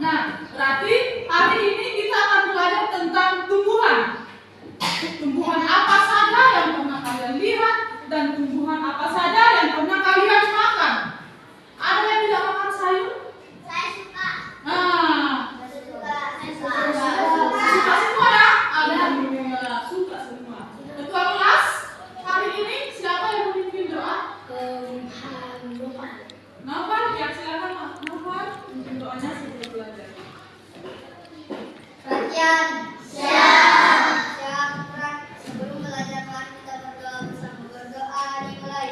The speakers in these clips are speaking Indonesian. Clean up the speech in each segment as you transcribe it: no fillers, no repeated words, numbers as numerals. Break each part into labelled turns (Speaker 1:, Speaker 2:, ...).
Speaker 1: Nah, berarti hari ini kita akan belajar tentang tumbuhan. Tumbuhan apa saja yang pernah kalian lihat dan tumbuhan apa saja yang pernah kalian makan. Ada yang tidak makan sayur?
Speaker 2: Saya suka.
Speaker 1: Nah, suka semua ya? Alhamdulillah, suka semua. Ketua kelas, hari ini siapa yang memimpin doa? Novan, ya silakan Pak. Novan, memimpin doanya sebelum belajar.
Speaker 2: Perhatian. Siap. Sebelum belajar mari kita berdoa bersama. Berdoa dimulai.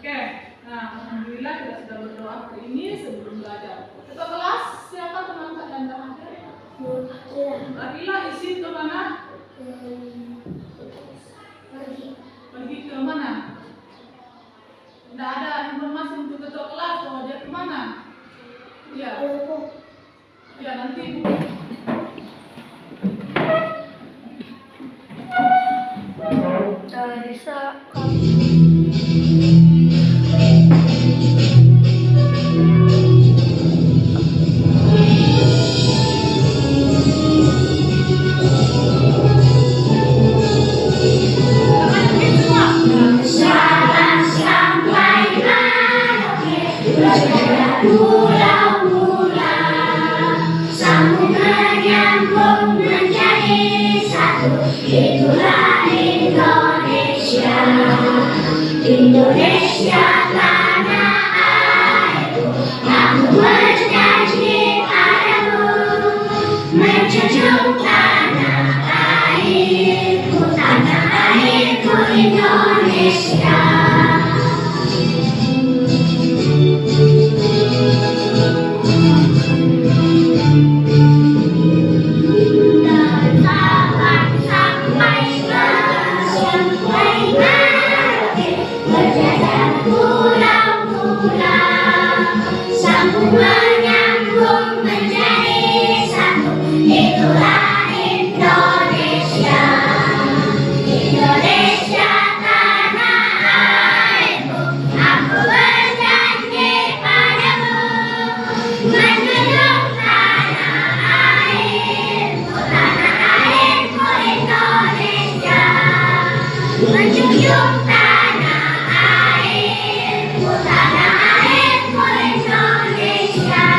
Speaker 1: Oke, nah alhamdulillah kita sudah berdoa hari ini sebelum belajar. Ketua kelas, siapa teman kalian yang ada? Akila isi ke mana? Pergi ke mana? Tidak ada informasi untuk ketua kelas bahwa dia ke mana? Iya. Ya nanti Bu.
Speaker 2: Itulah Indonesia. Indonesia tanah airku, aku berjanji padamu, menjunjung tanah airku Indonesia. Menyambung menjadi satu, itulah Indonesia. Indonesia tanah airku, aku berjanji padamu, menjunjung tanah airku Indonesia, menjunjung tanah airku Indonesia.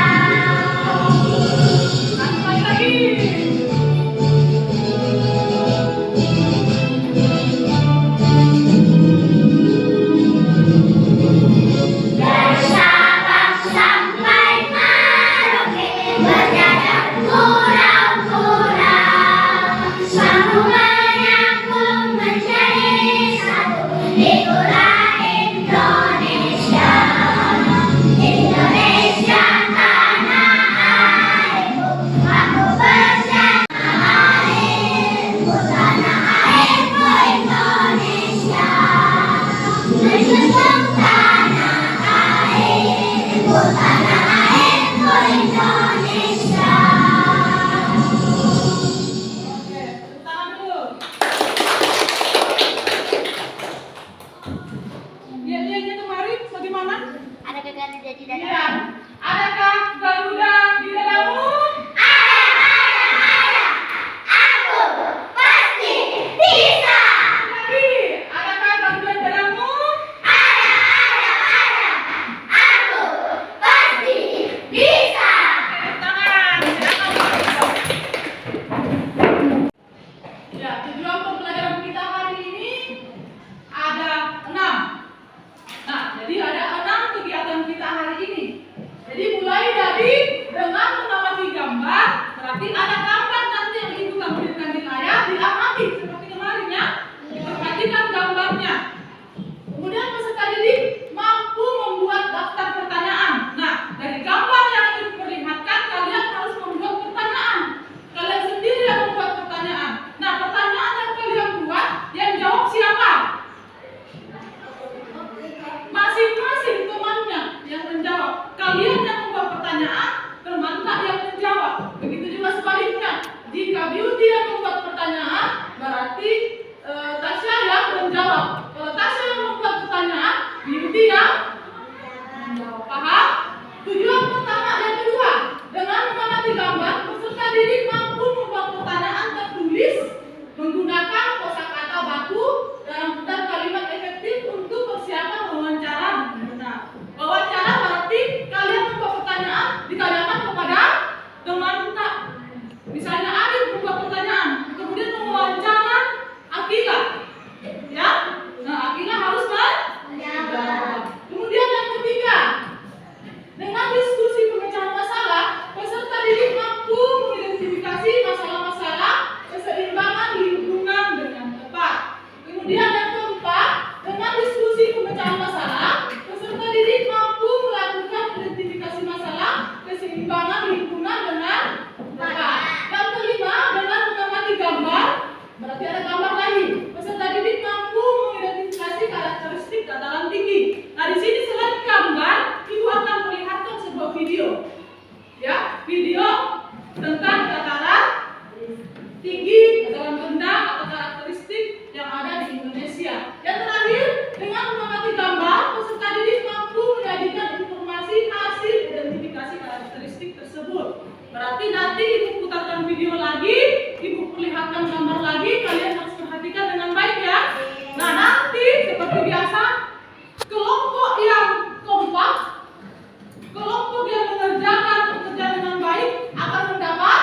Speaker 1: didik mampu membuat pertanyaan tertulis menggunakan kosakata baku dan kalimat efektif untuk persiapan wawancara dengan benar. Wawancara berarti kalian membuat pertanyaan ditanyakan kepada teman kita. Misalnya Adit membuat pertanyaan, kemudian mewawancara Akila, ya. Nah, Akila harus menjawab. Kemudian yang ketiga, dengan diskusi pemecahan masalah, peserta didik mampu mengidentifikasi masalah-masalah keseimbangan lingkungan dengan tepat. Kemudian yang keempat, dengan diskusi pemecahan masalah, peserta didik mampu melakukan identifikasi masalah keseimbangan lingkungan dengan tepat. Yang kelima, dengan mengamati gambar, berarti ada gambar lagi. Peserta didik mampu mengidentifikasi karakteristik dataran tinggi. Nah, di sini selain gambar, Ibu akan melihatkan sebuah video, ya, video tentang dataran tinggi, dataran rendah atau karakteristik yang ada di Indonesia. Yang terakhir, dengan mengamati gambar, peserta didik mampu menyajikan informasi hasil identifikasi karakteristik tersebut. Berarti nanti Ibu putarkan video lagi, Ibu perlihatkan gambar lagi, kalian harus perhatikan dengan baik ya. Nah, nanti seperti biasa, kelompok yang kompak, kelompok yang mengerjakan pekerjaan dengan baik akan mendapat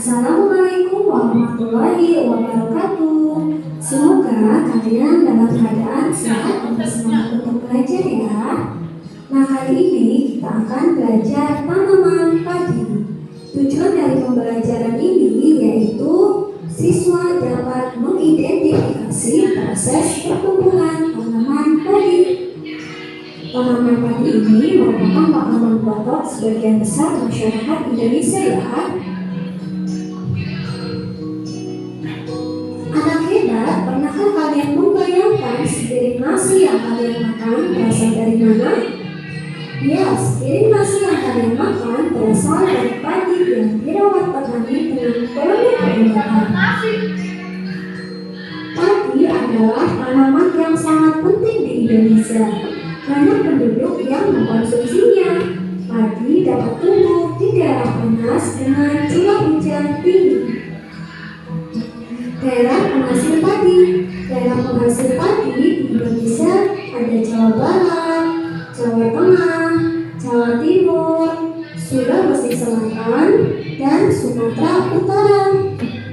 Speaker 3: Assalamualaikum warahmatullahi wabarakatuh. Semoga kalian dalam keadaan sehat dan semangat untuk belajar ya. Nah, kali ini kita akan belajar tanaman padi. Tujuan dari pembelajaran ini yaitu siswa dapat mengidentifikasi proses pertumbuhan tanaman padi. Tanaman padi ini merupakan makanan pokok sebagian besar masyarakat Indonesia ya. Anak hebat, pernahkah kalian membayangkan sepiring nasi yang kalian makan berasal dari mana? Ya, sepiring nasi yang kalian makan berasal dari padi yang dirawat petani dengan berbagai pengobatan. Padi adalah tanaman yang sangat penting di Indonesia. Banyak penduduk yang mengkonsumsinya. Padi dapat tumbuh di daerah panas dengan curah hujan tinggi. Daerah penghasil padi. Daerah penghasil padi di Indonesia ada Jawa Barat, Jawa Tengah, Jawa Timur, Sulawesi Selatan, dan Sumatera Utara.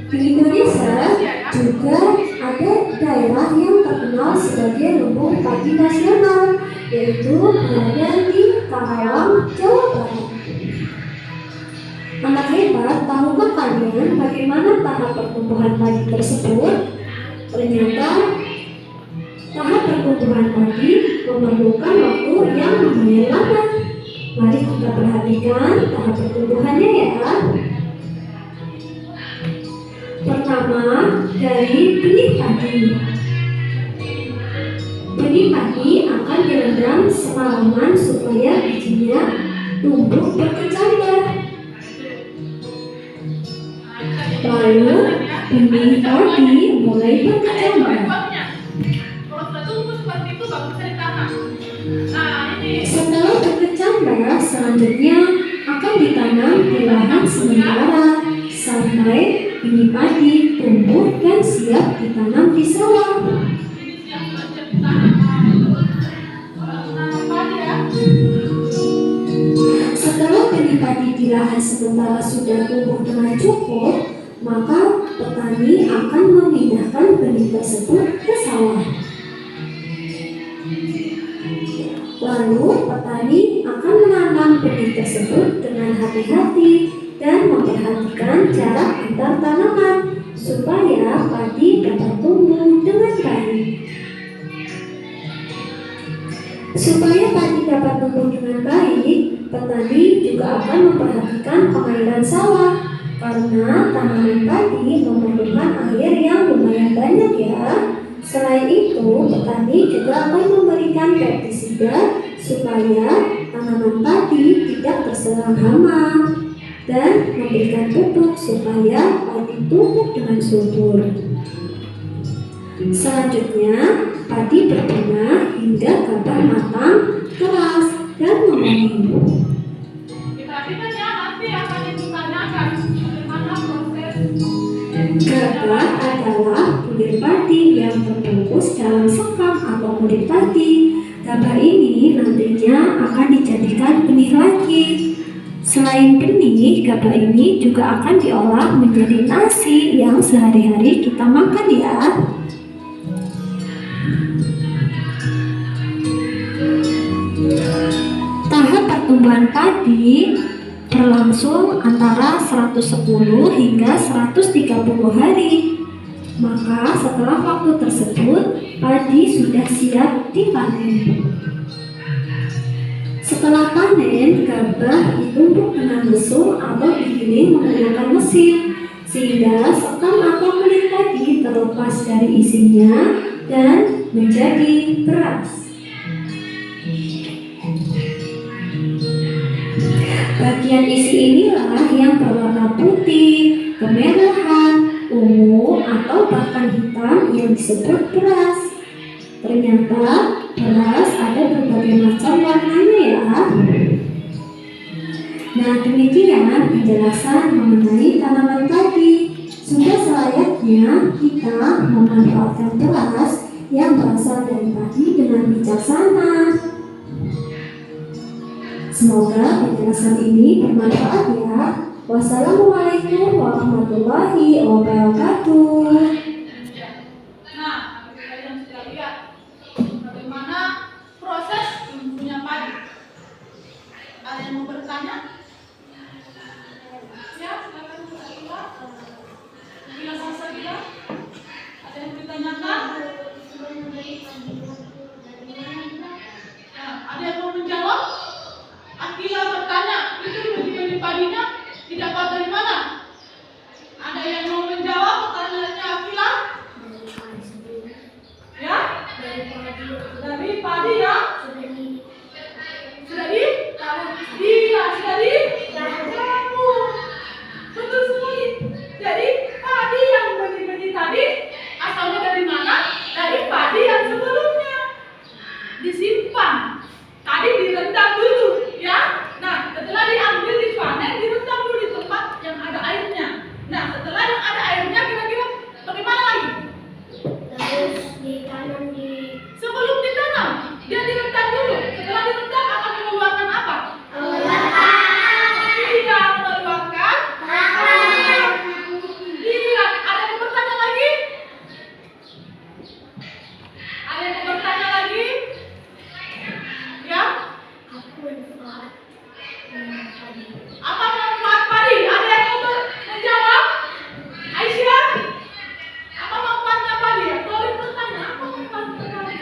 Speaker 3: Di Indonesia juga ada daerah yang terkenal sebagai lumbung padi nasional, yaitu berada di Karawang, Jawa Barat. Anak hebat, tahukah kalian bagaimana tahap pertumbuhan padi tersebut? Ternyata tahap pertumbuhan padi memerlukan waktu yang lumayan lama. Mari kita perhatikan tahap pertumbuhannya ya. Pertama, dari benih padi. Benih padi akan direndam semalaman supaya bijinya tumbuh berkecambah. Lalu benih padi mulai berkecambah. Setelah berkecambah, selanjutnya akan ditanam di lahan sementara sampai benih padi tumbuh dan siap ditanam di sawah. Setelah benih padi di lahan sementara sudah tumbuh dengan cukup, maka petani akan memindahkan benih tersebut ke sawah. Lalu petani akan menanam benih tersebut dengan hati-hati dan memperhatikan jarak antar tanaman supaya padi dapat tumbuh dengan baik. Supaya padi dapat tumbuh dengan baik, petani juga akan memperhatikan pengairan sawah karena tanaman padi memerlukan air yang lumayan banyak ya. Selain itu, petani juga akan memberikan pestisida supaya tanaman padi tidak terserang hama dan memberikan pupuk supaya padi tumbuh dengan subur. Selanjutnya, padi berbunga hingga gabah matang, keras, dan mengering.
Speaker 1: Diperhatikan ya, nanti akan ditanyakan bagaimana proses.
Speaker 3: Gabah adalah kulit padi yang terbungkus dalam sekam atau kulit padi. Gabah ini nantinya akan dijadikan benih lagi. Selain benih, gabah ini juga akan diolah menjadi nasi yang sehari-hari kita makan ya. Tahap pertumbuhan padi berlangsung antara 110 hingga 130 hari. Maka setelah waktu tersebut, padi sudah siap dipanen. Setelah panen, gabah ditumbuk dengan lesung atau digiling menggunakan mesin, sehingga sekam atau kulit padi terlepas dari isinya dan menjadi beras. Bagian isi inilah yang berwarna putih, kemerahan, ungu, atau bahkan hitam yang disebut beras. Ternyata beras ada berbagai macam warnanya ya. Nah, demikian penjelasan mengenai tanaman padi. Sudah selayaknya kita memanfaatkan beras yang berasal dari padi dengan bijaksana. Semoga penjelasan ini bermanfaat ya. Wassalamualaikum warahmatullahi wabarakatuh.
Speaker 1: Nah, kalian sudah lihat bagaimana proses tumbuhnya padi. Ada yang mau bertanya? Ya, silakan Sabila. Sabila Salsabila. Ada yang ditanyakan? Nah, ada yang mau menjawab? Akila bertanya, itu beli padinya didapat dari mana? Ada yang mau menjawab pertanyaannya Akila? Ya? Dari padi ya? Sudah di? Iya, sudah di? Betul sekali. Jadi padi yang benih-benih tadi asalnya dari mana? Dari padi yang sebelumnya disimpan. Tadi direndam dulu, ya. Nah, setelah diambil dipanen, direndam dulu di tempat yang ada airnya. Nah, setelah yang ada airnya, kira-kira bagaimana lagi?
Speaker 2: Terus ditanam di
Speaker 1: Sebelum ditanam, dia direndam dulu. Setelah direndam akan mengeluarkan apa? Iya, mengeluarkan. Iya, ada yang bertanya lagi? Ada yang bertanya lagi? Ya? Apa manfaat padi? Ada yang mau menjawab? Aisyah? Apa manfaatnya padi? Boleh bertanya, apa manfaatnya padi?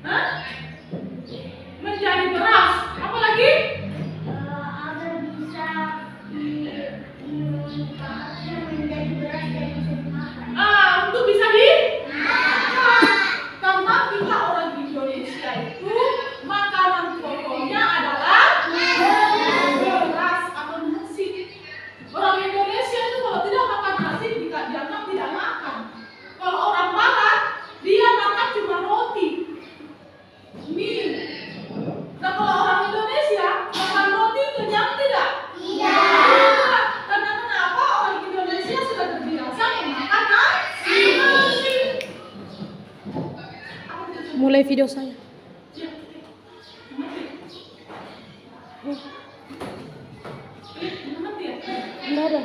Speaker 1: Hah? Menjadi beras. Apa lagi?
Speaker 2: agar bisa menjadi beras dan bisa dimakan.
Speaker 1: Untuk bisa karena kita orang Indonesia itu makanan pokoknya adalah beras atau nasi. Orang Indonesia itu kalau tidak makan nasi dianggap tidak makan. Kalau orang Barat dia makan cuma roti, mie. Nah kalau orang Indonesia makan roti kenyang tidak? Tidak. Karena kenapa orang Indonesia sudah terbiasa memakan nasi.
Speaker 4: Mulai video saya.
Speaker 1: Ya, mengerti ya?
Speaker 4: Enggak ada.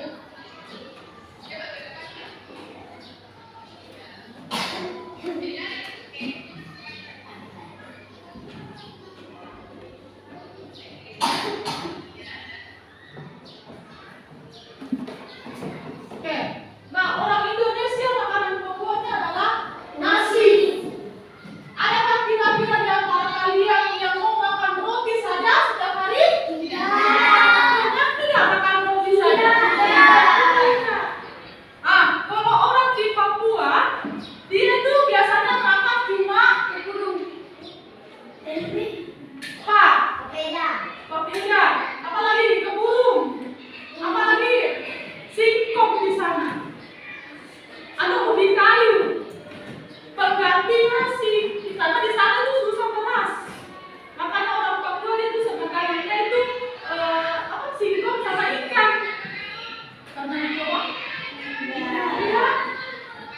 Speaker 1: Oke. Nah, orang Indonesia makanan pokoknya adalah nasi. Adakah kira-kira di antara kalian yang mau makan roti saja setiap hari? Tidak. Banyak tidak makan roti saja? Tidak. Kalau orang di Papua, dia tuh biasanya makan cuma papeda, apalagi keburung, apalagi singkong di sana. Ada ubi kayu, pengganti nasi. Karena di sana itu susah beras. Makanya orang Papua dia tuh makanannya itu singkong sama ikan. Karena dicoba. Iya.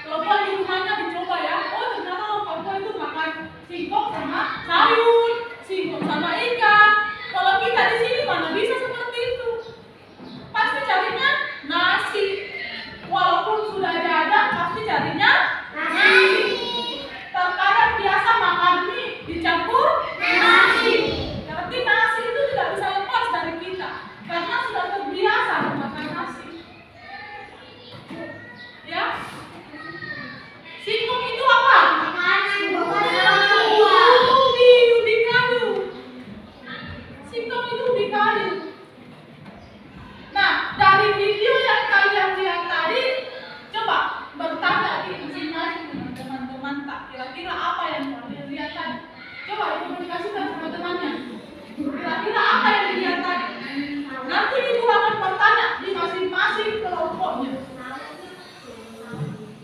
Speaker 1: Coba di rumahnya dicoba ya. Oh ternyata orang Papua itu makan singkong sama sayur, singkong sama ikan. Kalau kita di sini mana bisa seperti itu? Pasti carinya nasi. Walaupun sudah ada, pasti carinya nasi. Terkadang biasa makan mie dicampur nasi. Tapi nasi itu tidak bisa lepas dari kita karena sudah terbiasa makan nasi. Ya? Singkong itu apa? Ubi kayu. Singkong itu ubi kayu. Nah, dari video yang kalian lihat tadi, coba bertanya di masing-masing dengan teman-teman tak kira-kira apa yang kalian lihat tadi. Coba dikomunikasikan sama temannya. Kira-kira apa yang dilihat tadi? Nanti ibu akan bertanya di masing-masing kelompoknya.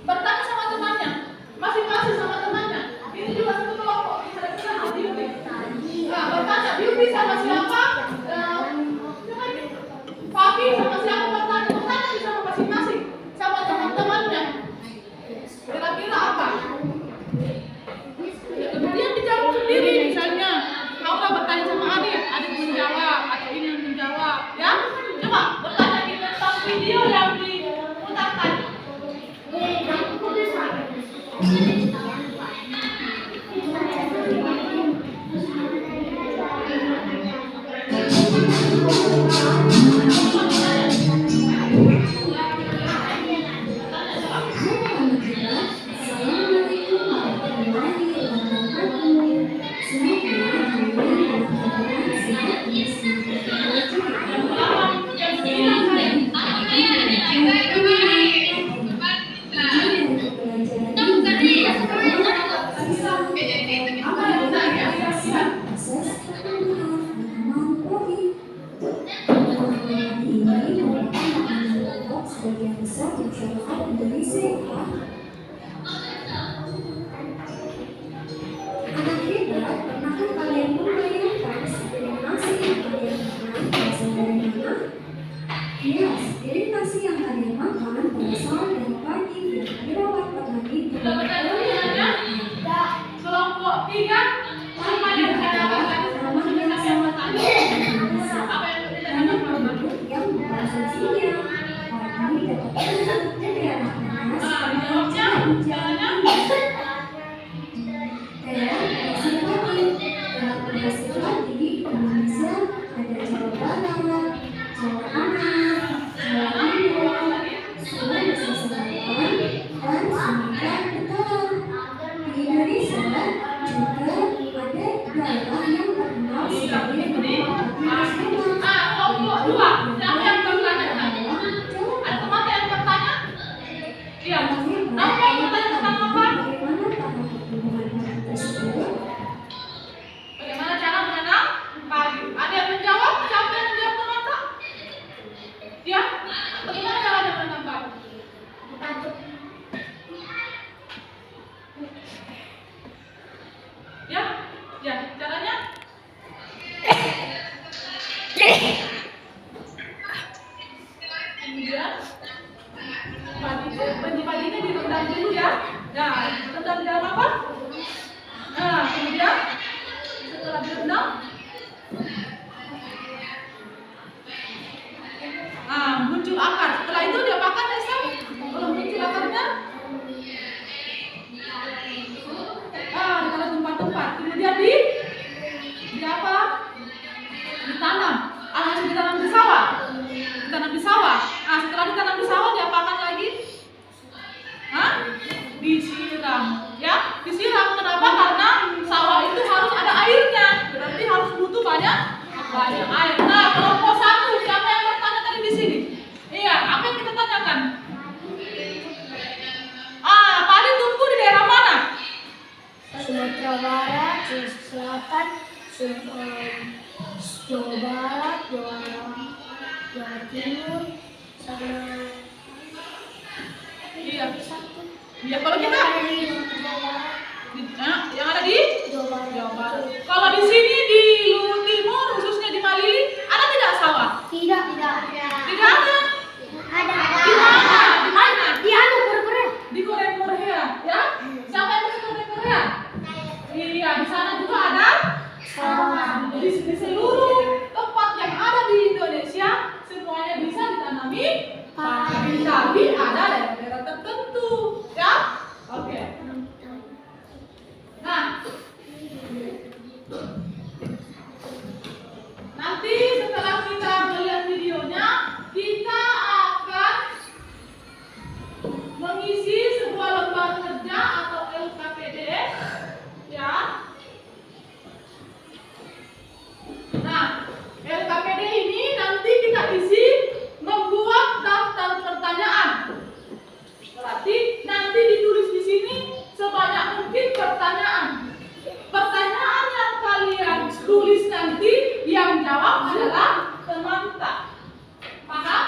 Speaker 1: Bertanya sama temannya, masing-masing sama temannya. Ini juga satu kelompok. Kira-kira nanti bertanya, Yubi sama siapa? Papi sama siapa bertanya sama masing-masing, sama teman-temannya. Kira-kira apa? Kemudian dijawab sendiri, misalnya Laura bertanya sama adik menjawab atau ini yang menjawab, ya? Coba bertanya di tentang
Speaker 2: Jawa Barat, Jawa Timur, sama
Speaker 1: Iya.
Speaker 2: satu.
Speaker 1: Iya, kalau kita
Speaker 2: Jawa Barat.
Speaker 1: yang ada di
Speaker 2: Jawa
Speaker 1: Jawa
Speaker 2: Barat.
Speaker 1: Barat. Kalau di sini di Luhut Timur, khususnya di Malili, ada tidak sawah?
Speaker 2: Tidak.
Speaker 1: Tidak ada.
Speaker 2: Ada.
Speaker 1: Di mana? Di mana?
Speaker 2: Di anu Korea.
Speaker 1: Di Korea, ya? Siapa yang ke Korea? Iya, di sana juga ada sawah. Jadi di seluruh tempat yang ada di Indonesia semuanya bisa ditanami padi, tapi ada daerah-daerah tertentu, ya? Oke. Nah, nanti setelah kita melihat videonya, kita akan mengisi sebuah lembar kerja atau LKPD, ya. Nah, LKPD ini nanti kita isi membuat daftar pertanyaan. Berarti nanti ditulis di sini sebanyak mungkin pertanyaan. Pertanyaan yang kalian tulis nanti yang jawab adalah teman-teman. Paham?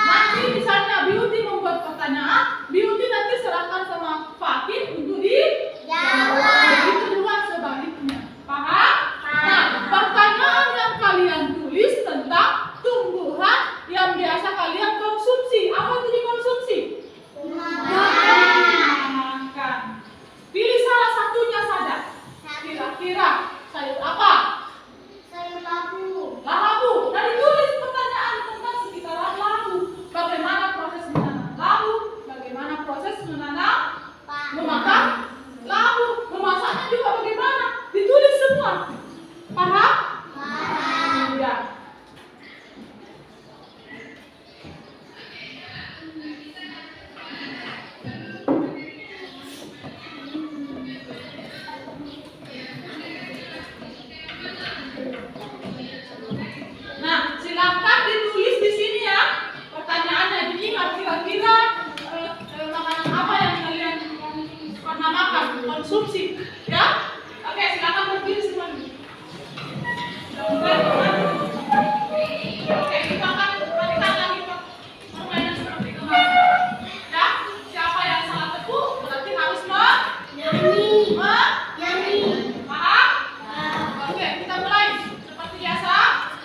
Speaker 1: Nanti misalnya Beauty membuat pertanyaan, Beauty nanti serahkan sama Fatin untuk dijawab. Begitu juga sebaliknya. Paham? Nah, pertanyaan yang kalian tulis tentang tumbuhan yang biasa kalian konsumsi. Apa itu dikonsumsi? Makan. Pilih salah satunya saja. Kira-kira sayur apa?
Speaker 2: Sayur labu.
Speaker 1: Labu. Dan ditulis pertanyaan tentang sekitaran labu. Bagaimana proses menanam labu? Bagaimana proses menanam, memakan labu? Memasaknya juga bagaimana? Ditulis semua. Paham? Ya. Nah, silakan ditulis di sini ya. Pertanyaannya diingat kira-kira makanan apa yang kalian pernah makan, konsumsi, ya? Oke, silakan berpilih semuanya. Oke, kita akan lakukan lagi permainan seperti kemarin. Ya, siapa yang salah teguh berarti harus
Speaker 2: Nyanyi.
Speaker 1: paham? Oke, kita mulai. Seperti biasa,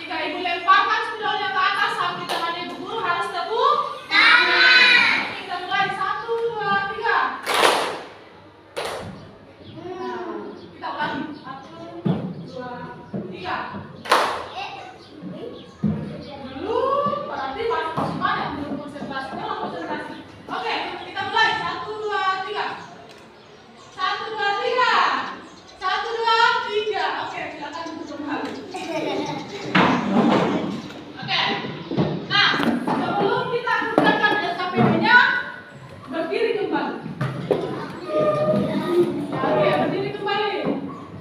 Speaker 1: jika ibu lemparkan spidolnya ke atas sampai tangannya ibu guru harus tepuk tangan. Kita mulai 1, 2, 3. Kita ulangi 1, 2, 3. Belum, berarti masih banyak belum konsentrasi. Tolong konsentrasi. Oke, kita mulai 1, 2, 3. 1, 2, 3. 1, 2, 3. Oke, silakan duduk kembali. Oke. Nah, sebelum kita kerjakan LKPD-nya, berdiri kembali. Oke, berdiri kembali.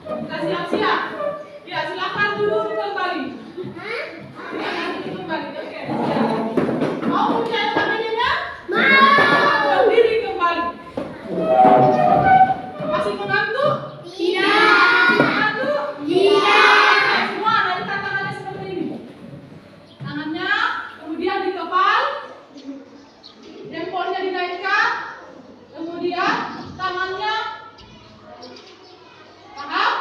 Speaker 1: Kita siap-siap. Ya, silakan duduk kembali. Silakan duduk kembali. Oke, siap. Mau punya LKPD-nya? Berdiri kembali. Masih mengantuk? Mengantuk? Oke, semua dari tangannya seperti ini. Tangannya kemudian dikepal, jempolnya dinaikkan, kemudian tangannya. Paham?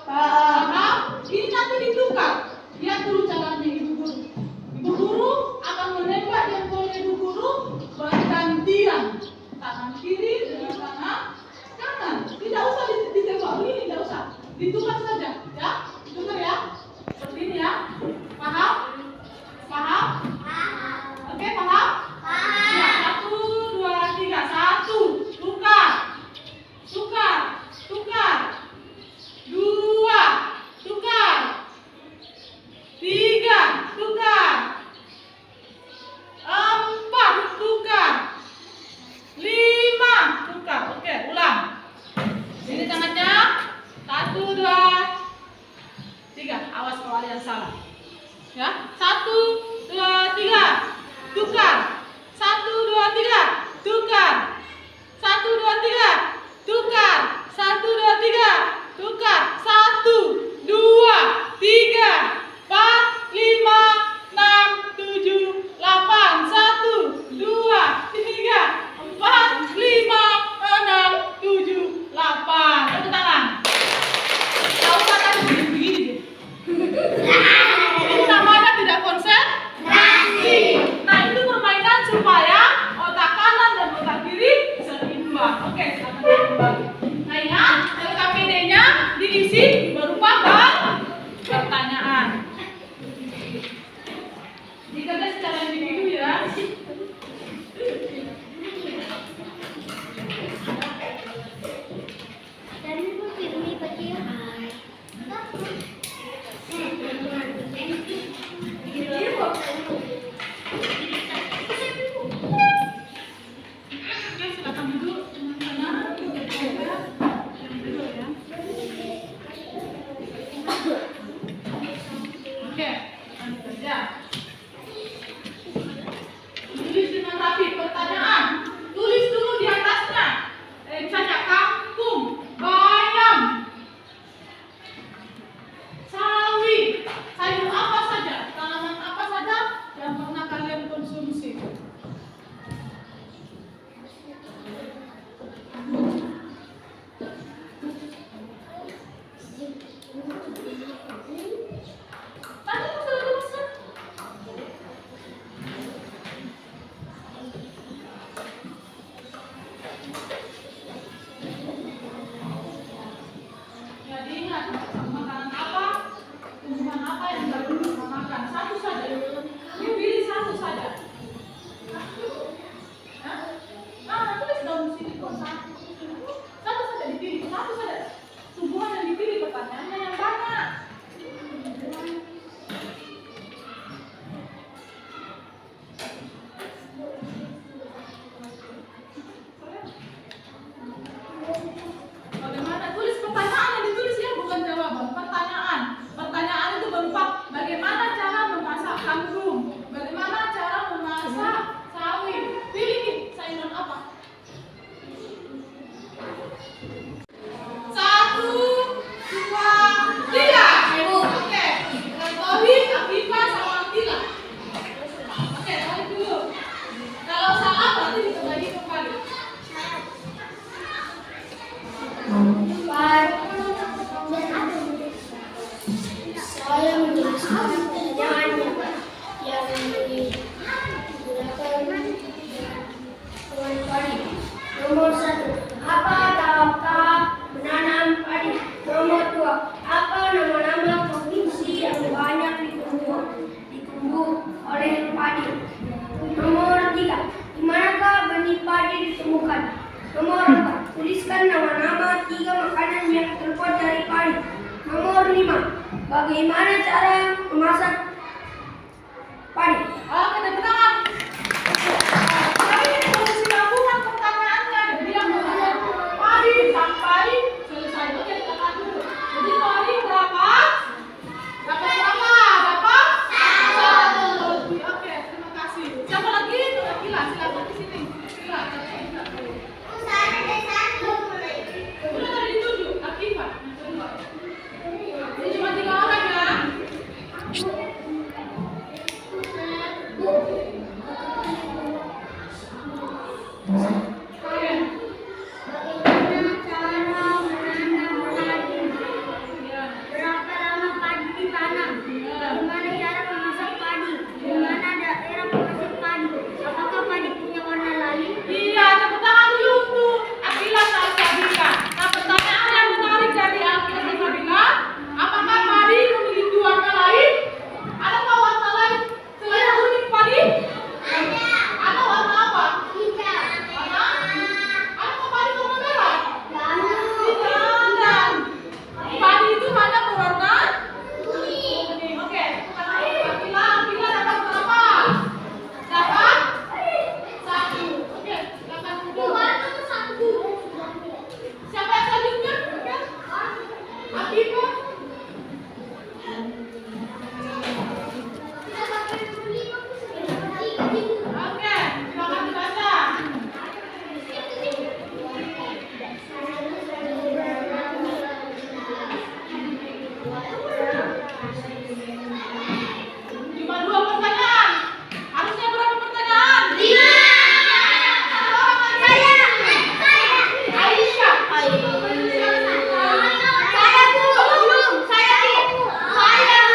Speaker 1: Paham? Ini nanti ditukar. Lihat dulu caranya ibu guru. Ibu guru akan menembak jempolnya ibu guru bergantian. Tangan kiri dengan tangan kanan. Tidak usah ditembak begini, tidak usah. Ditukar saja, ya. Ditukar ya. Seperti ini ya. Paham? Paham? Oke, paham? Ya, 1, 2, 3. 1, tukar. Tukar. Tukar. 2, tukar. 3, tukar. 4, tukar. 5, tukar. Oke, ulang. Sini tangannya. 1, 2, 3. Awas kalau ada yang salah. Ya, 1, 2, 3. Tukar. 1, 2, 3. Tukar. 1, 2, 3. Tukar. 1, 2, 3. Tukar. 1, 2, Oke, lanjut saja. Tulis dengan rapi pertanyaan. Tulis dulu di atasnya. Misalnya kangkung, bayam, sawi, sayur apa saja, tanaman apa saja yang pernah kalian konsumsi. Tadi aku sudah tuliskan. Jadi ingat, makanan apa, tumbuhan apa yang kalian pernah makan. Satu saja. Dipilih satu saja. Tulis daun sini kok satu. Satu saja dipilih, satu saja. Tumbuhan yang dipilih pertanyaannya yang banyak. Bagaimana tulis pertanyaan yang ditulis ya, bukan jawaban. Pertanyaan. Pertanyaan itu berupa bagaimana cara memasak kangkung, bagaimana cara memasak sawi. Pilih nih, sayuran apa? 1, 2, 3. Oke. Tauhid, Afifah, sama Atila. Oke, balik dulu. Kalau salah berarti dikembali kembali.
Speaker 2: Saya menuliskan pertanyaannya yang digunakan dengan padi. Nomor 1, apa dampak menanam padi? Nomor 2, apa nama-nama provinsi yang banyak ditumbuh oleh padi? Nomor 3, di manakah benih padi ditemukan? Nomor 4, tuliskan nama-nama 3 makanan yang terbuat dari padi. Nomor 5, bagaimana cara memasak padi?
Speaker 1: Oke, tepuk tangan. Tadi ini solusi gabungan pertanyaannya. Jadi yang mengenai padi sampai selesai. Oke, kita lihat dulu. Jadi padi berapa? Dapat berapa? Dapat 1. Oke, terima kasih. Siapa lagi? Gila, silakan di sini. Gila, udah tadi ditunjuk, Akifah. Ini cuma 3 orang ya.
Speaker 2: Bagaimana cara menanam padi? Berapa lama padi ditanam? Bagaimana cara memasak padi? Di mana daerah penghasil padi? Apakah padi punya warna lain?
Speaker 1: Iya, tepuk tangan dulu untuk Akila sama Sabila. Nah, pertanyaan yang menarik dari Akila dan Sabila, apakah padi memiliki warna lain? Adakah warna lain selain kuning padi?
Speaker 2: Ada.
Speaker 1: Ada warna apa?
Speaker 2: Tidak.
Speaker 1: Warna? Adakah padi warna merah?
Speaker 2: Lalu.
Speaker 1: Tidak ada. Padi itu hanya berwarna
Speaker 2: Kuning.
Speaker 1: kuning. Oke, Akila dapat berapa? Dapat 1. Oke, silakan duduk. Siapa yang selanjutnya? Akifah. Oke, silakan dibaca. Cuma 2 pertanyaan. Harusnya berapa pertanyaan? 5. Aisyah.
Speaker 2: Saya bu. Saya bu. Saya.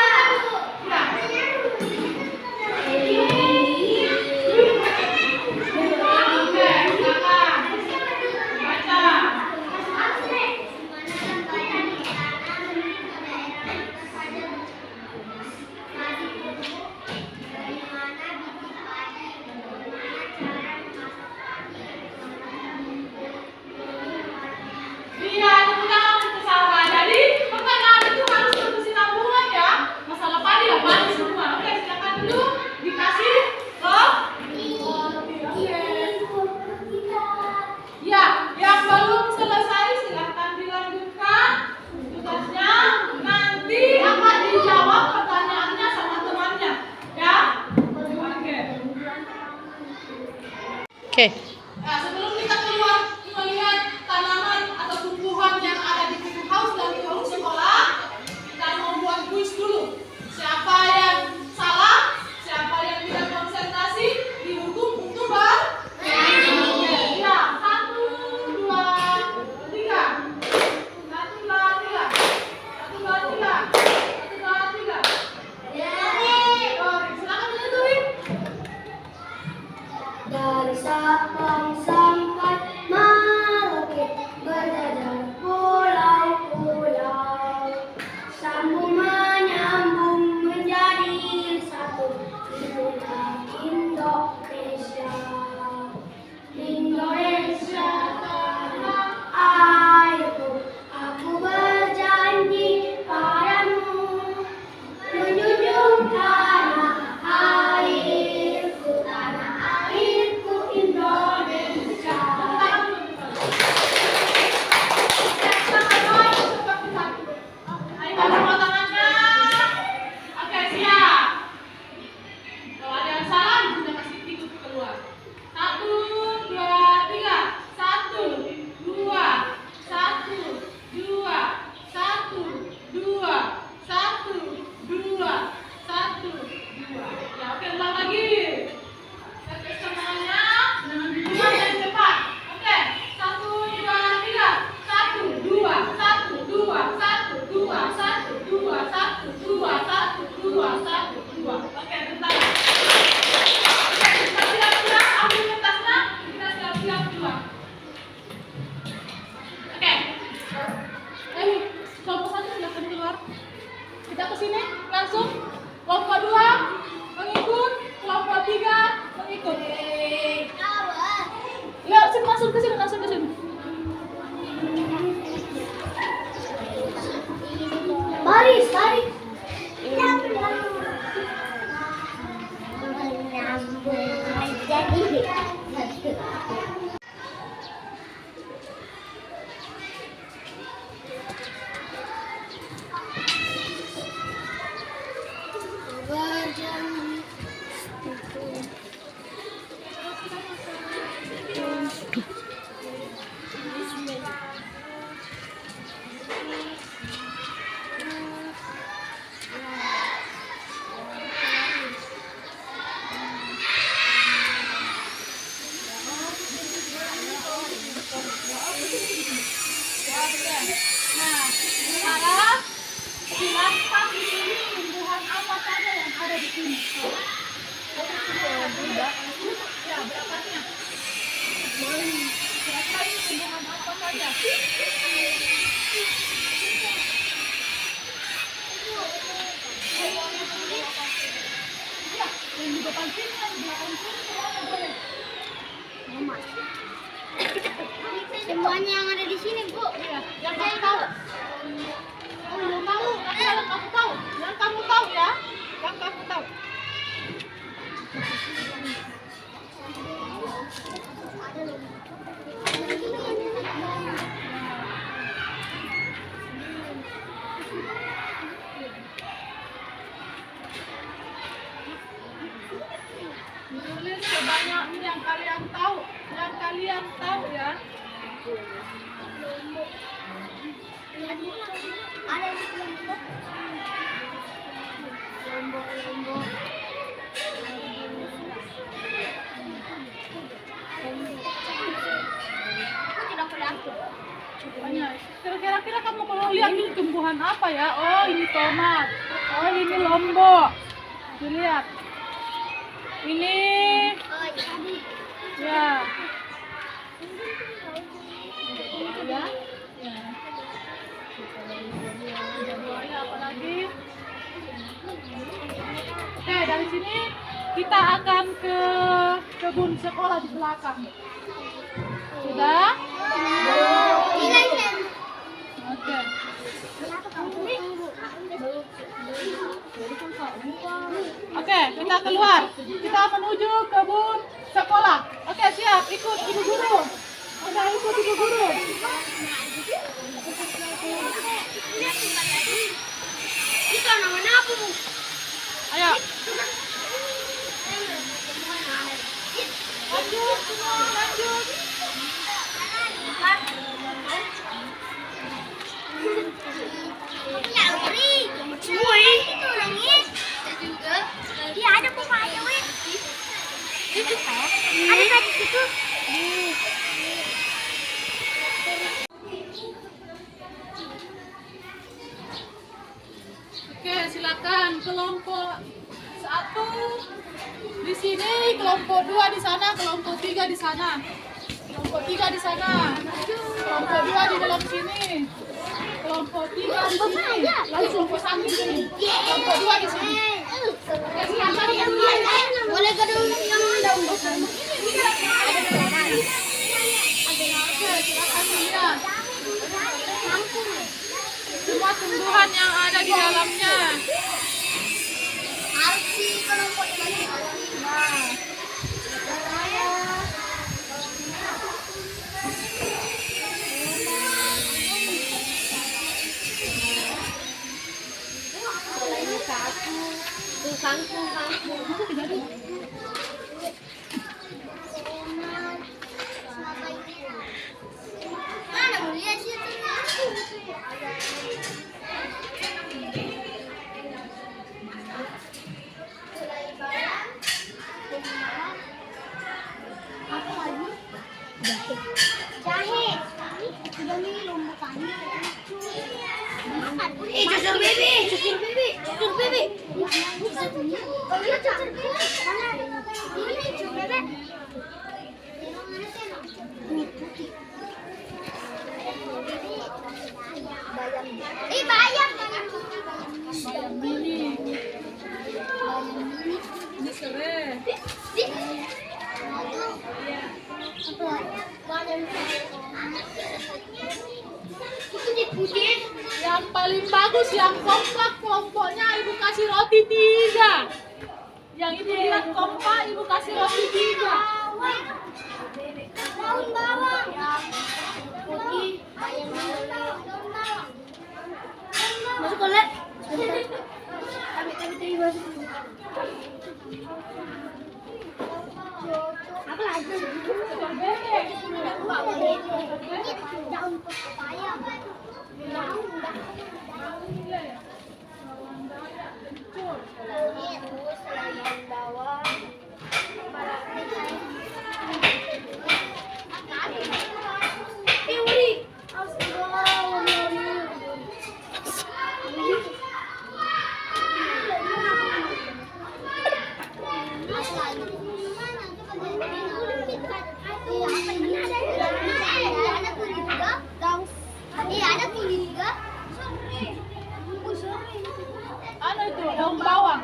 Speaker 4: Oke.
Speaker 1: Nah, sebelum kita keluar melihat tanaman atau tumbuhan yang ada di greenhouse dan di halaman sekolah, kita mau buat kuis dulu. Siapa yang salah, siapa yang tidak konsentrasi, dihukum untuk ya, 1, 2, 3. 1, 2, 3. 1, 2, 3. 1, 2, 3. Silakan menentuin.
Speaker 2: Dari Sabang sampai Merauke berjajar pulau-pulau, sambung menyambung menjadi satu. Itulah Indonesia. Indonesia tanah airku, aku berjanji padamu menjunjung tanah airku, tanah airku Indonesia.
Speaker 1: Ayo semua tangannya. Oke, siap. Kalau ada yang salah, kita kasih tikus keluar. 1, 2, 3. 1, 2. 1, 2. 1, 2. 1, 2. 1, 2. Ya, oke, ulang lagi. Geser tangannya. Ulang dan cepat. Oke. 1, 2, 3. 1, 2. 1, 2. 1, 2. 1, 2. 1, 2. 1, 2. 1, 2. Oke, bentar. Oke, kita siap-siap. Ambil kertasnya. Kita siap-siap keluar. Oke. Kelompok 1 silakan keluar. Kita ke sini langsung. Kelompok 2 mengikut. Kelompok 3 mengikut. Ya, sini masuk ke sini, langsung ke sini.
Speaker 2: Baris, baris.
Speaker 1: Nah, sekarang silakan dipilih tumbuhan apa saja yang ada di sini. Ya, berapanya? Silakan tumbuhan apa saja. Ya, yang di depan sini, yang di belakang sini, semuanya boleh.
Speaker 2: Semuanya yang ada di sini, Bu.
Speaker 1: Iya, yang kamu tahu. Kamu belum tahu, tapi yang kamu tahu. Yang kamu tahu ya, yang kamu tahu. Tulis sebanyak yang kalian tahu, ya.
Speaker 2: Ada di kelompok. Lombok. Aku tidak kelihatan.
Speaker 1: Banyak. Kira-kira kamu kalau lihat ini tumbuhan apa ya? Oh, ini tomat. Oh, ini lombok. Dilihat. Ini
Speaker 2: Oh, jadi.
Speaker 1: ya. Ya. Ya. Ini apa lagi? Oke, dari sini kita akan ke kebun sekolah di belakang. Sudah? Oke. Oke, kita keluar. Kita menuju kebun sekolah. Oke, siap. Ikut ibu guru. Udah ikut ibu guru.
Speaker 2: Kita namanya apa, Bu?
Speaker 1: Ayo. Lanjut, semua lanjut.
Speaker 2: Ya, Uri. Cuy. Itu nangis. Juga. Dia ada pokoknya, Win. Ada tadi situ.
Speaker 1: Oke, silakan kelompok 1 di sini, kelompok 2 di sana, kelompok 3 di sana. Kelompok 3 di sana. Kelompok 2 di dalam sini. Kelompok 3 di sini. Lalu kelompok 1 di sini. Kelompok 2 di sini. Oke, silakan
Speaker 2: Boleh gedung yang ada undangan.
Speaker 1: Oke, silakan lihat. Semua tumbuhan yang ada di dalamnya.
Speaker 2: Arsi kelompok ini. Mana boleh sih jahe. Sudah minum bukan? Cucur baby, cucur baby, cucur baby. Oh iya cucur baby. Mana? Ini cucur baby. Ini putih. Bayam.
Speaker 1: Bayam mini. Ini serai. Yang paling bagus, yang kompak kelompoknya ibu kasih roti 3. Yang ibu lihat kompak, ibu kasih roti 3.
Speaker 2: Daun bawang. Putih. Masuk kolek. Tapi masuk. Apa lagi? Daun pepaya.
Speaker 1: Ano itu? Daun bawang.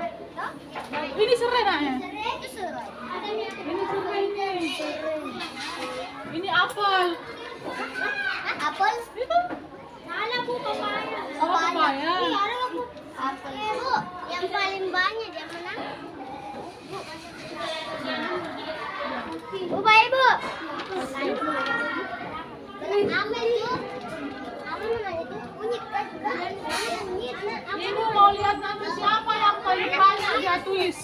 Speaker 1: Ini serai naknya. Ini serai ini. Ini apel.
Speaker 2: Apel?
Speaker 1: Itu.
Speaker 2: Mana Bu papaya?
Speaker 1: Oh, papaya.
Speaker 2: Iya, ada Bu. Apel. Bu, yang paling banyak yang mana? Bu, baik Bu. Amel itu. Amel mana itu? Unik kan?
Speaker 1: Ibu mau lihat nanti siapa yang paling banyak dia tulis.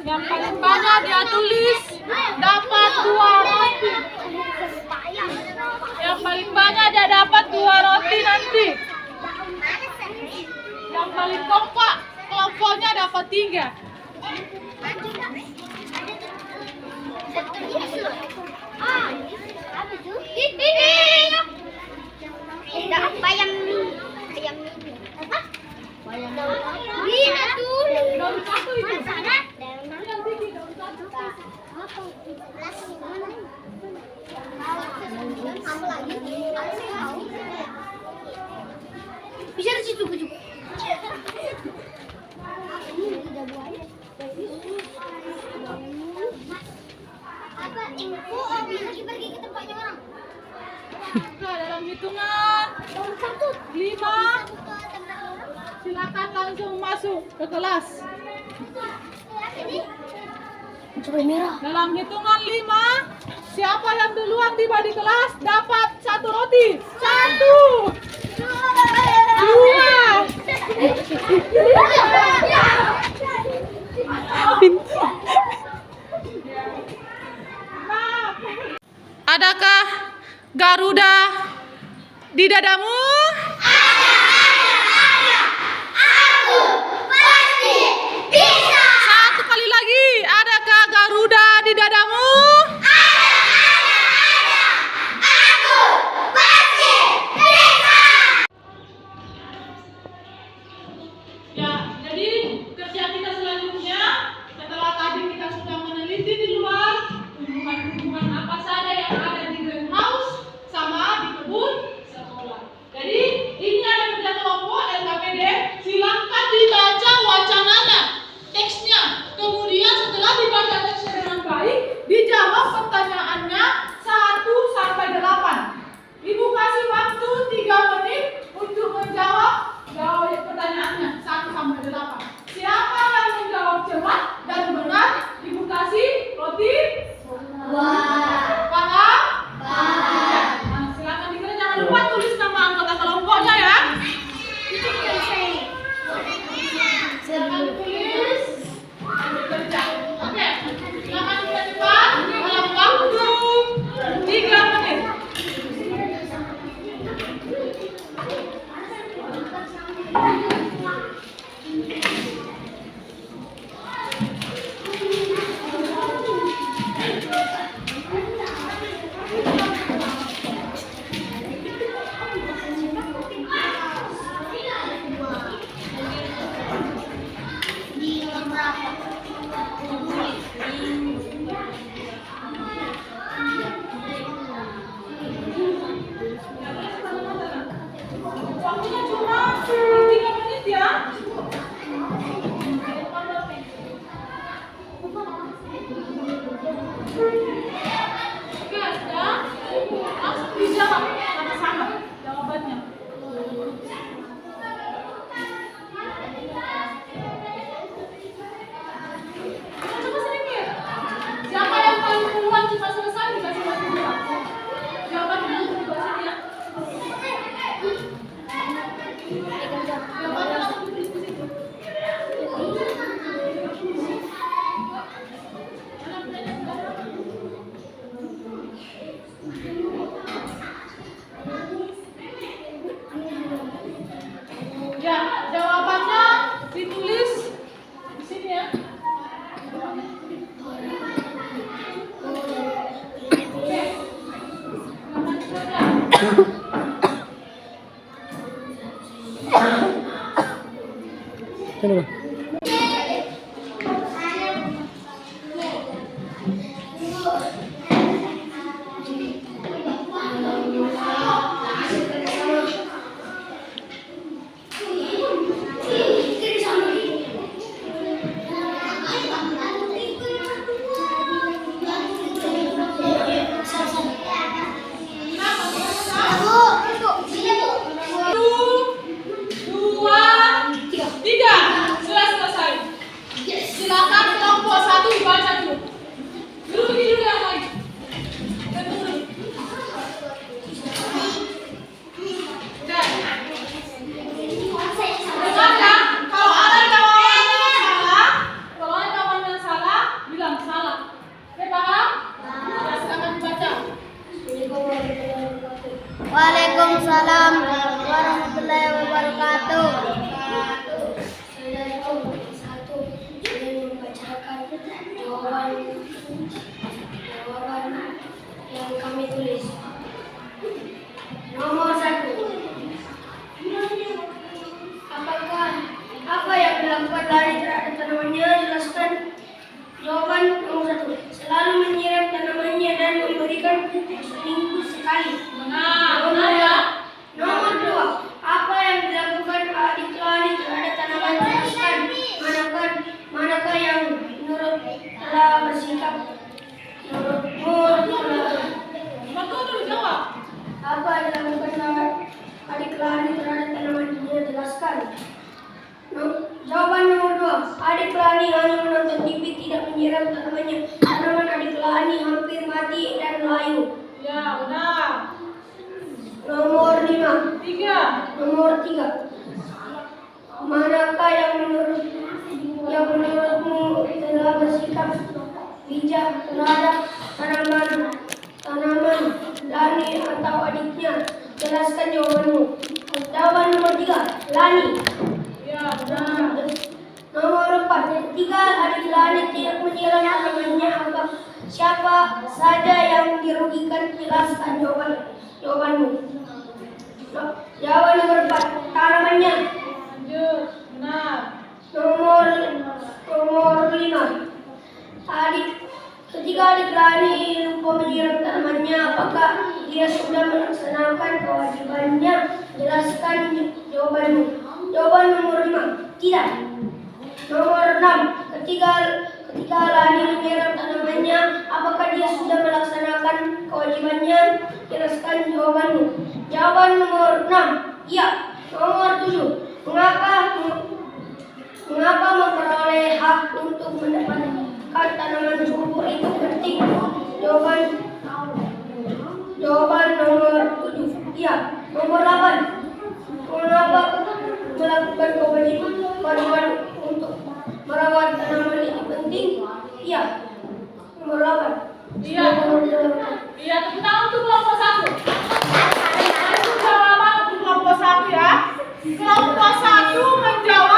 Speaker 1: Yang paling banyak dia tulis dapat 2 roti. Yang paling banyak dia dapat 2 roti nanti. Yang paling kompak kelompoknya dapat 3.
Speaker 2: Ah, apa itu? Ini. Bayam mini. Apa? Bayam mini. Ini tuh.
Speaker 1: Daun satu itu.
Speaker 2: Sana.
Speaker 1: Yang tinggi daun satu.
Speaker 2: Apa? Apa lagi? Bisa di situ juga. Apa info bisa pergi ke tempatnya orang?
Speaker 1: Dalam hitungan 5, silakan langsung masuk ke kelas.
Speaker 2: Coba merah.
Speaker 1: Dalam hitungan 5, siapa yang duluan tiba di kelas dapat 1 roti. 1, 2. Garuda di dadamu?
Speaker 2: Aku pasti bisa.
Speaker 1: Satu kali lagi, adakah Garuda di dadamu?
Speaker 2: Aku pasti bisa.
Speaker 1: Ya, jadi kerja kita selanjutnya setelah tadi kita sudah meneliti di luar tumbuhan-tumbuhan apa saja yang ada di greenhouse sama di kebun sekolah. Jadi ini ada kerja kelompok LKPD. Silakan dibaca wacananya, teksnya. Kemudian setelah dibaca teksnya dengan baik, dijawab pertanyaannya 1 sampai 8. Ibu kasih waktu 3 menit untuk menjawab pertanyaannya 1 sampai 8. Siapa yang menjawab cepat dan benar, Ibu kasih roti. Paham? Nah, silakan dikerjakan. Jangan lupa tulis nama anggota kelompoknya ya. Silakan tulis. Kerja. Oke. Silakan cepat dalam waktu 3 menit. Waktunya cuma 3 menit ya. Oke, sudah. Langsung dijawab sama-sama jawabannya. Coba sedikit. Siapa yang paling duluan cepat selesai dikasih waktu 2. Jawabannya langsung di bawah sini ya. Jawabannya langsung ditulis di situ. Ya, jawabannya ditulis di sini ya. Oke. Selamat kerja.
Speaker 4: Coba.
Speaker 1: Silakan kelompok 1 dibaca dulu. Dulu begini dulu yang lain. Udah. Dengar ya, kalau ada jawaban yang salah, bilang salah. Oke, paham? Ya, silakan dibaca.
Speaker 2: Waalaikumsalam warahmatullahi wabarakatuh. Jawaban yang kami tulis. Nomor 1. Apa yang dilakukan dari terhadap tanamannya? Jelaskan. Jawaban nomor 1. Selalu menyiram tanamannya dan memberikan seminggu sekali.
Speaker 1: Benar ya.
Speaker 2: Nomor 2. Apa yang dilakukan adik-adik terhadap tanaman? Jelaskan. Manakah yang menurut telah bersikap
Speaker 1: Waktu dulu jawab.
Speaker 2: apa yang dilakukan adik-adik terhadap tanamannya? Jelaskan. Jawaban nomor 2. Adik Lani hanya menonton TV, tidak menyiram tanamannya. Tanaman adik Lani hampir mati dan layu.
Speaker 1: Ya, benar.
Speaker 2: Nomor 5.
Speaker 1: 3.
Speaker 2: Nomor 3. Manakah yang menurutmu telah bersikap bijak terhadap tanaman? tanaman, Lani atau adiknya? Jelaskan jawabanmu. Jawaban nomor 3, Lani.
Speaker 1: Ya, benar.
Speaker 2: Nomor 4, ketika adik Lani tidak menyiram tanamannya, siapa saja yang dirugikan? Jelaskan jawabanmu. Jawaban nomor 4, tanamannya.
Speaker 1: Lanjut. Benar.
Speaker 2: Nomor 5, ketika adik Lani lupa menyiram tanamannya, apakah dia sudah melaksanakan kewajibannya? Jelaskan jawabanmu. Jawaban nomor 5, tidak. Nomor 6, ketika Lani menyiram tanamannya, apakah dia sudah melaksanakan kewajibannya? Jelaskan jawabanmu. Jawaban nomor 6, iya. Nomor 7, mengapa memperoleh hak untuk mendapatkan tanaman subur itu penting? Jawaban nomor 7, iya. Nomor 8, mengapa melakukan kewajiban untuk merawat tanaman itu penting? Iya. Nomor 8.
Speaker 1: Iya. Iya, tepuk tangan untuk kelompok 1. Itu jawaban untuk kelompok 1 ya. Kelompok 1 menjawab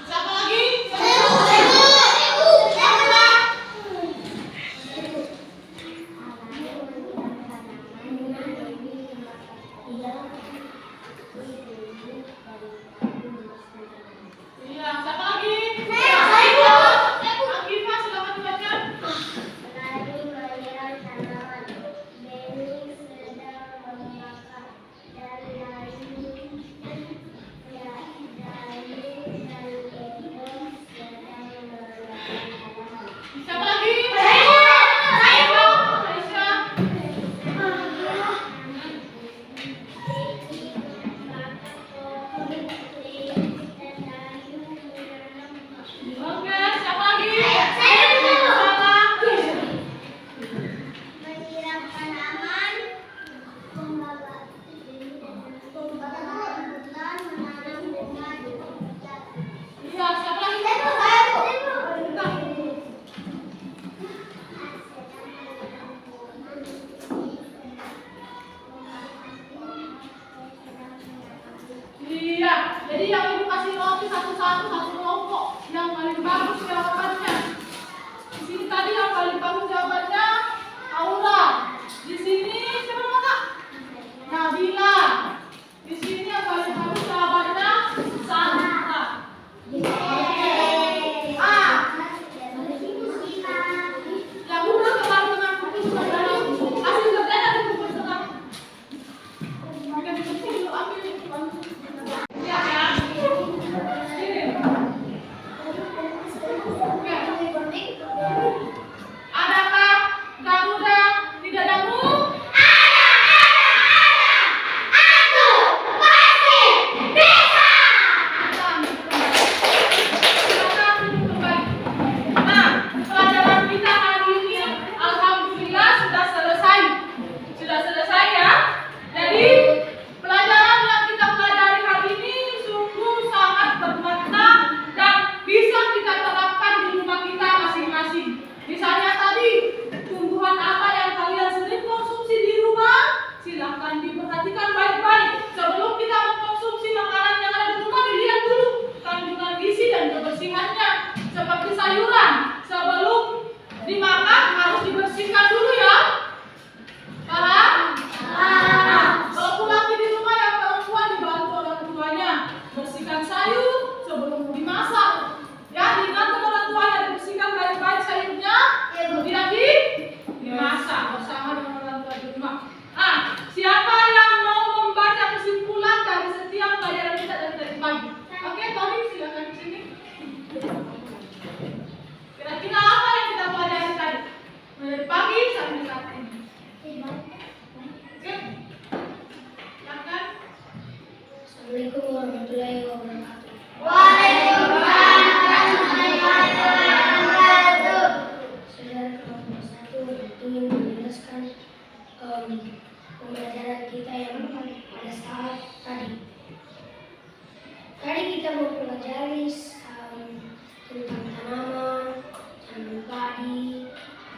Speaker 1: Siapa lagi? Iya, siapa lagi? Agifah, silakan dibaca.
Speaker 2: Lagi melihat tanaman, benih sedang membakar, dan daun dan ekor sedang melakukan tanaman.
Speaker 1: Siapa lagi? Aisyah. Oke, siapa lagi?
Speaker 2: Menyiram tanaman, membakar hutan, menanam bunga di hutan.
Speaker 1: Iya, siapa lagi? Iya, jadi yang ibu kasih roti satu-satu satu kelompok. Yang paling bagus jawabannya. Di sini tadi yang paling bagus jawabannya Aura. Di sini siapa nama? Nabila. Di sini yang paling bagus jawabannya Santa. Yang udah kemarin tengah buku sudah dalam. Kasih kerja dari buku tengah. Bukan dipetik dulu ambil. Ya, ya. Sini. Adakah Garuda di dadamu? Silakan duduk kembali. Nah, pelajaran kita hari ini alhamdulillah sudah selesai. Sudah selesai ya. Jadi pelajaran yang kita pelajari hari ini sungguh sangat bermakna dan bisa kita terapkan di rumah kita masing-masing. Misalnya tadi, tumbuhan apa yang kalian sering konsumsi di rumah? Silahkan diperhatikan baik-baik. Sebelum kita mengkonsumsi makanan yang ada di rumah, dilihat dulu kandungan gizi dan kebersihannya. Seperti sayuran, sebelum dimakan harus dibersihkan dulu ya. Paham? Kalau pulang di rumah yang perempuan dibantu orang tuanya bersihkan sayur sebelum dimasak. Ya, diingatkan orang tuanya dibersihkan baik-baik sayurnya, kemudian dimasak bersama dengan orang tua di rumah. Nah, siapa yang mau membaca kesimpulan dari setiap pelajaran kita dari tadi pagi? Oke, Tony silakan di sini. Kira-kira apa yang kita pelajari tadi? Dari pagi sampai saat ini. Oke, silakan.
Speaker 2: Assalamualaikum warahmatullahi wabarakatuh. Saudara kelompok 1 ingin menjelaskan pembelajaran kita yang pada saat tadi. Tadi kita mempelajari tentang tanaman, tanaman padi,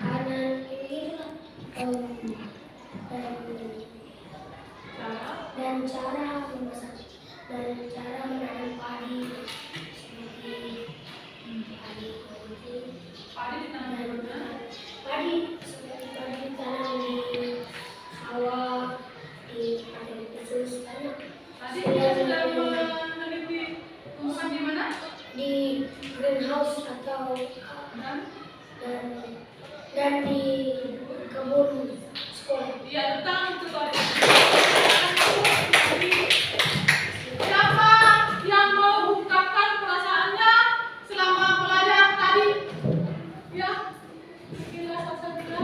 Speaker 2: makanan, inilah dan cara memasak dan cara menanam padi seperti padi
Speaker 1: Padi ditanam di mana?
Speaker 2: padi seperti padi ditanam di sawah, di padang khusus banyak.
Speaker 1: Tadi kita sudah meneliti tumbuhan di mana?
Speaker 2: Di greenhouse atau dan di kebun sekolah.
Speaker 1: Iya, tentang tutorial. Siapa yang mau ungkapkan perasaannya selama pelajaran tadi? Ya, kita saja.